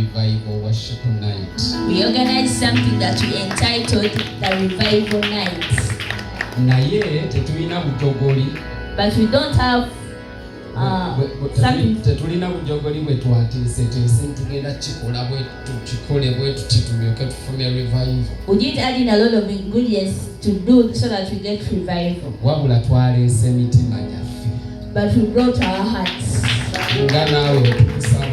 revival worship night. We organized something that we entitled the Revival Night. Naye tetulina butogoli. But we don't have something. Tetulina bujogoli bwe twateeseteese tugenda kikola bwe tukikole bwe tutulyoke tufune revival. We didn't add in a lot of ingredients to do so that we get revival. Wabula twaleese emitima gyaffe. But we brought our hearts. Nga naawe tukusaba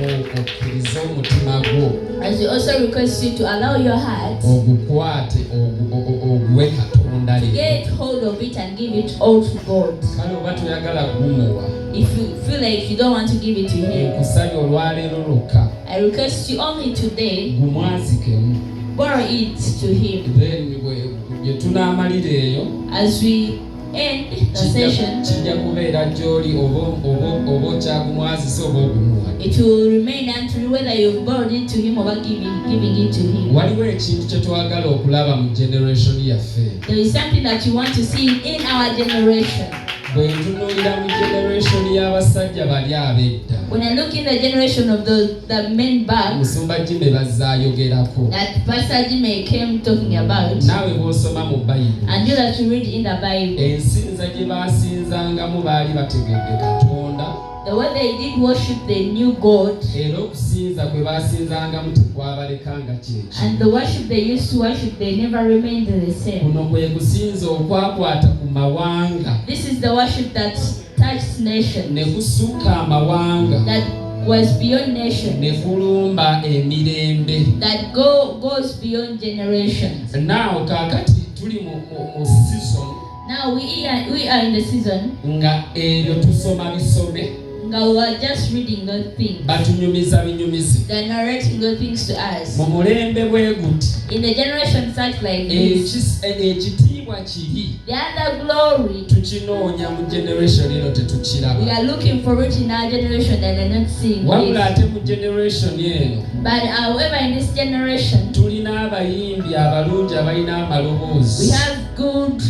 okkiriza omutima gwo. As we also request you to allow your heart ogukwate oguwe Katonda leero. Get hold of it and give it all to God. Kale oba toyagala gumuwa. If you feel like you don't want to give it to Him, nkusabye olwaleero lwokka. I request you only today gumwazikemu. borrow it to Him. Then bye tunaamalira eyo. As we end the session, kijja kubeera gy'oli oba okyagumwazisa oba ogumuwa. It will remain until whether you borrowed it to Him or giving it to Him. Waliwo ekintu kye twagala okulaba mu generation yaffe. There is something that you want to see in our generation. Bwe ntunuulira mu generation y'abasajja bali ab'edda. When I look in the generation of the men back, Musumba Jimmy bazaayogerako. that Pastor Jimmy came talking about, naawe bw'osoma mu Bayibuli. and you that you read in the Bible, ensinza gye baasinzangamu baali bategedde Katonda. the way they did worship, they knew God, era okusinza kwe baasinzangamu tekwabalekanga kyeki. and the worship they used to worship, they never remained the same. kuno kwe kusinza okwakwata ku mawanga. This is the worship that touched nations, ne kusukka amawanga. that was beyond nations, ne kulumba emirembe. that goes beyond generations. Naawe kaakati tuli mu season. Now we are in the season nga ebyo tusoma bisome. we are just reading good things. Batunyumiza binyumizi. They are narrating good things to us. Mu mulembe bwe guti. In the generation such like this, ekitiibwa kiri. the other glory, Tukinoonya mu generation eno tetukiraba. we are looking for it in our generation and are not seeing Wabula it. ate mu generation eno. But however, in this generation, tulina abayimbi abalungi abalina amaloboozi. we have good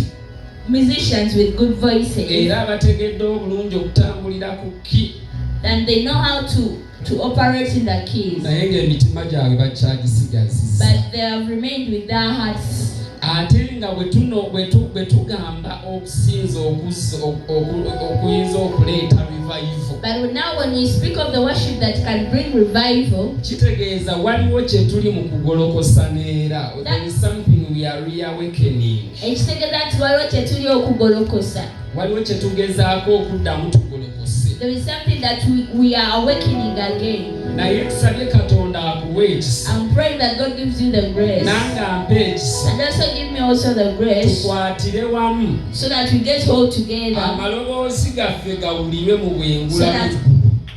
musicians with good voices, era bategedde obulungi okutambulira ku ki. and they know how to operate in the keys. naye ng'emitima gyabwe bakyagisigazizza. But they have remained with their hearts. ate nga bwe tugamba okusinza okuyinza okuleeta revival. But now when we speak of the worship that can bring revival, kitegeeza waliwo kye tuli mu kugolokosa neera. There is something we are reawakening. ekitegeeza nti waliwo kye tuli okugolokosa. waliwo kye tugezaako okuddamu tugolokose. There is something that we are awakening again. naye tusabye Katonda akuwe ekisa. I'm praying that God gives you the grace, nange ampe ekisa. and also give me also the grace, tukwatire wamu. so that we get all together, amaloboozi gaffe gawulirwe mu bwengula.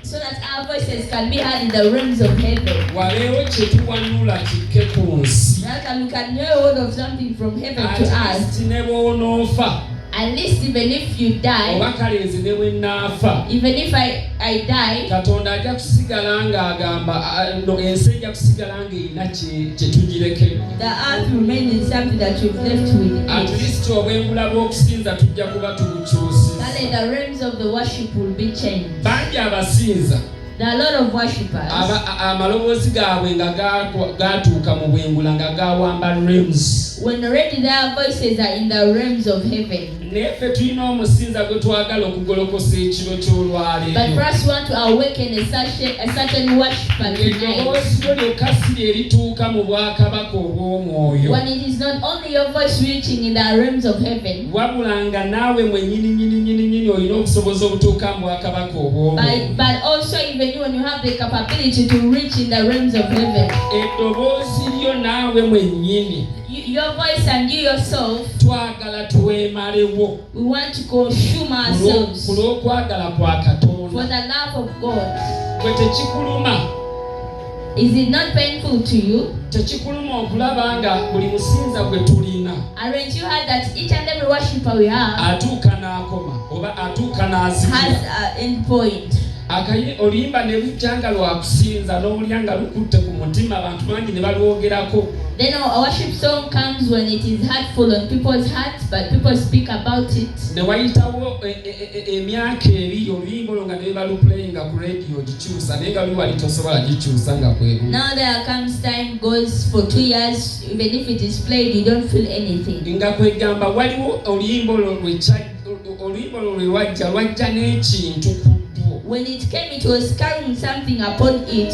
so that our voices can be heard in the realms of heaven. Waleewo kye tuwanula kikke ku nsi. That we can hear hold of something from heaven to us. ne bw'onoofa. At least even if you die, oba kalenzi ne bwe nnaafa. even if I die, Katonda ajja kusigala ng'agamba ensi ejja kusigala ng'erina kye tugirekedde. the earth remains in something that you've left with At it. least obwengula bw'okusinza tujja kuba tubukyusiza. That the realms of the worship will be changed. bangi abasinza. There are a lot of worshippers. amaloboozi gaabwe nga gatuuka mu bwengula nga gawamba realms. When already their voices are in the realms of heaven. naye ffe tulina omusinza gwe twagala okugolokosa ekiro ky'olwaleero. But first we want to awaken a certain worshipper tonight. eddoboozi lyo lyokka si lye lituuka mu bwakabaka obw'omwoyo. When it is not only your voice reaching in the realms of heaven, wabula nga naawe mwennyini olina obusobozi obutuuka mu bwakabaka obw'omwoyo. but also even when you have the capability to reach in the realms of heaven. eddoboozi lyo naawe mwennyini. Your voice and you yourself, twagala tuweemalewo. we want to consume ourselves ku lw'okwagala kwa for Katonda. the love of God. Bwe tekikuluma. Is it not painful to you? Tekikuluma okulaba nga buli musinza gwe tulina. Aren't you heard that each and every worshipper we have atuuka n'akoma oba atuuka n'azikira. has an end point? oluyimba ne lujja nga lwakusinza n'owulya nga lukutte ku mutima abantu bangi ne balwogerako. Then a worship song comes when it is hurtful on people's hearts, but people speak about it. Ne wayitawo emyaka ebiri oluyimba olwo nga ne baluplayinga ku radio gikyusa naye nga luwali tosobola gikyusa nga kweru. Now there comes time goes for 2 years, even if it is played you don't feel anything. Nga kwegamba waliwo oluyimba olwo lwajja n'ekintu ku ddwo. When it came, it was carrying something upon it.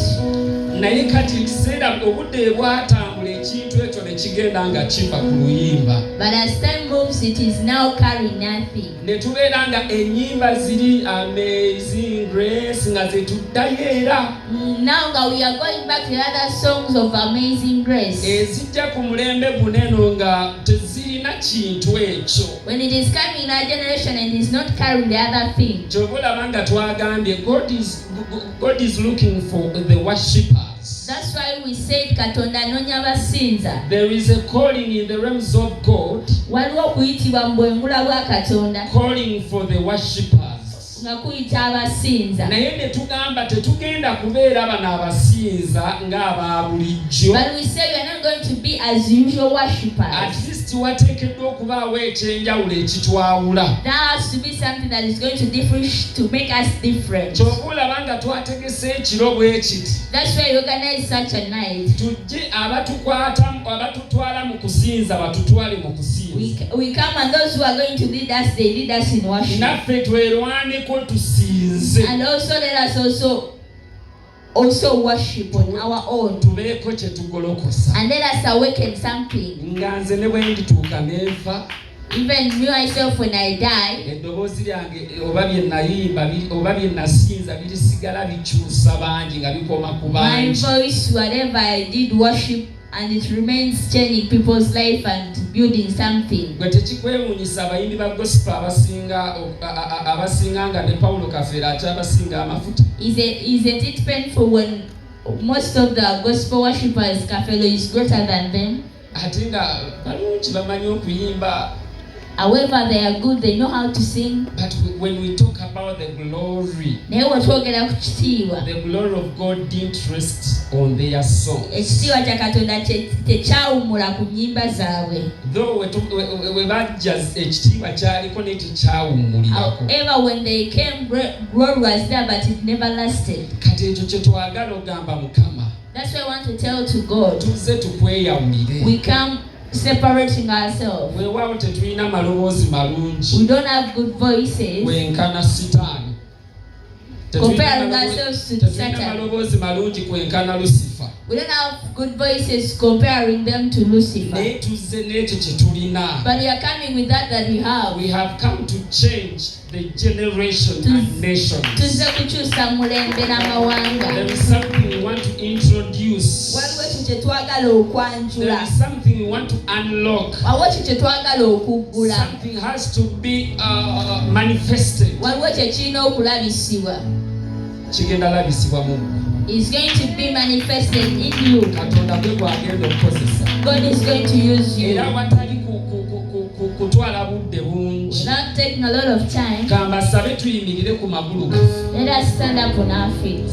Naye kati ekiseera obudde bwatambula ekintu ekyo ne kigenda nga kiva ku luyimba. But as time moves, it is now carrying nothing. Ne tubeera nga ennyimba ziri Amazing Grace nga zetuddayo era. Now we are going back to the other songs of Amazing Grace. Ezijja ku mulembe guneno nga tezirina kintu ekyo. When it is coming in our generation and is not carrying the other thing. Kyobulaba nga twagambye God is looking for the worshippers. That's why we said Katonda anonya abasinza. There is a calling in the realms of God. Waliwo okuyitibwa mu bwengula bwa Katonda. Calling for the worshippers. Nga kuyita abasinza. Naye ne tugamba tetugenda kubeera bano abasinza ng'aba bulijjo. But we say we are not going to be as usual worshippers. At least wateekeddwa okubaawo ekyenjawulo ekitwawula. There has to be something that is going to make us different. Ky'obulaba nga twategese ekiro bwe kiti. That's why we organize such a night. Tujje abatutwala mu kusinza batutwale mu kusinza. We come and those who are going to lead us, they lead us in worship. Naffe twerwaneko tusinze. And also let us also worship on our own. Tubeeko kye tugolokosa. And let us awaken something. Nga nze ne bwe ndituuka n'enfa. Even me myself when I die. Eddoboozi lyange oba bye nayimba oba bye nasinza birisigala bikyusa bangi nga bikoma ku bangi. My voice, whatever I did worship, and it remains changing people's life and building something. Gwe tekikwewuunyisa abayimbi ba gospel abasinga nga ne Paulo Kafeera ate abasinga amafuta. Isn't it painful when most of the gospel worshippers Kafelo is greater than them? Ate nga balungi bamanyi okuyimba. However, they are good, they know how to sing. But when we talk about the glory, the glory of God didn't rest on their songs. Though however, when they came, glory was there, but it never lasted. That's why I want to tell to God, we come separating ourselves. We don't have good voices. Comparing ourselves to Satan. We don't have good voices comparing them to Lucifer. But we are coming with that we have. We have come to change the generation and nations. There is something we want to introduce. There is something we want to unlock. Something has to be manifested. Is going to be manifested in you. God is going to use you. Without taking a lot of time, let us stand up on our feet.